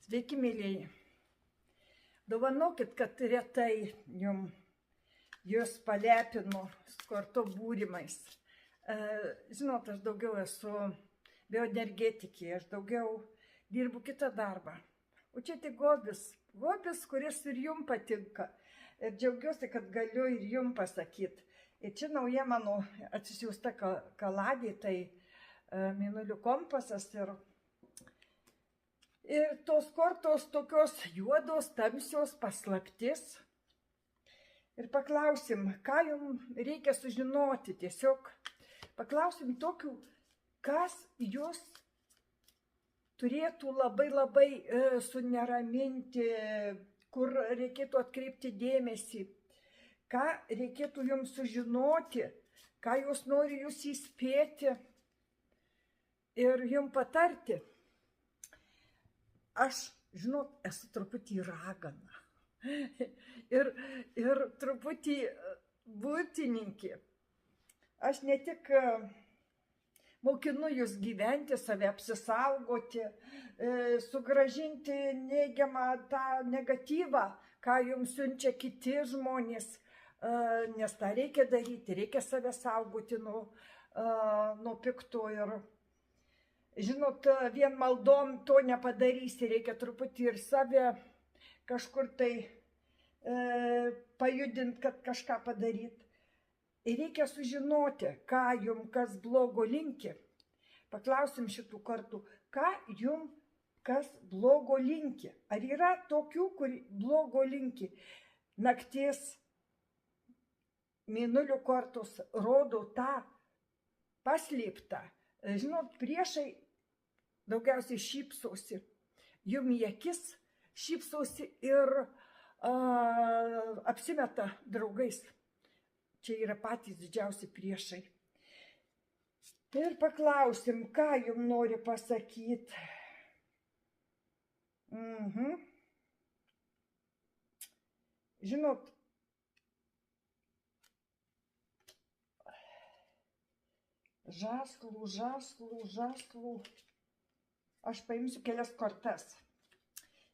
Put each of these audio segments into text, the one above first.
Sveiki, mėlyjeji. Dovanokit, kad retai jūs palepinu sporto būrimais. Žinot, aš daugiau esu bioenergetikė, aš daugiau dirbu kitą darbą. O čia tik hobis, kuris ir jums patinka. Ir džiaugiuosi, kad galiu ir jums pasakyti. Ir čia nauja mano atsisiųsta kaladė, tai Mėnulio kompasas ir tos kortos tokios juodos, tamsios, paslaptis. Ir paklausim, ką jums reikia sužinoti. Tiesiog paklausim tokių, kas jūs turėtų labai suneraminti, kur reikėtų atkreipti dėmesį, ką reikėtų jums sužinoti, ką jūs nori jūs įspėti ir jums patarti. Aš, žinot, esu truputį ragana ir truputį būtininkė. Aš ne tik mokinu jūs gyventi, save apsisaugoti, sugrąžinti neigiamą tą negatyvą, ką jums siunčia kiti žmonės, nes tą reikia daryti, reikia save saugoti nuo pikto ir, žinot, vien maldom to nepadarysi, reikia truputį ir save kažkur tai pajudinti, kad kažką padaryti. Ir reikia sužinoti, ką jums kas blogo linki. Paklausim šitų kartų, ką jums kas blogo linki. Ar yra tokių, kur blogo linki? Nakties Mėnulio kortos rodo tą paslėptą. Žinot, priešai daugiausiai šypsosi. Jums į akis šypsosi ir apsimeta draugais. Čia yra patys didžiausi priešai. Ir paklausim, ką jums nori pasakyti. Žinot, žąslų. Aš paimsiu kelias kortas.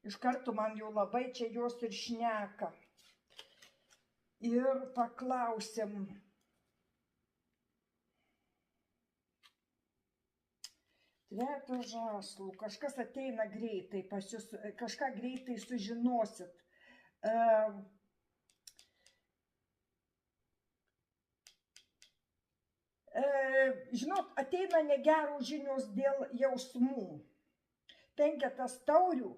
Iš karto man jau labai čia jos ir šneka. Ir paklausim. Treto žąslų. Kažkas ateina greitai pas jūs, kažką greitai sužinosit. Žinot, ateina negerų žinios dėl jausmų. 5 taurių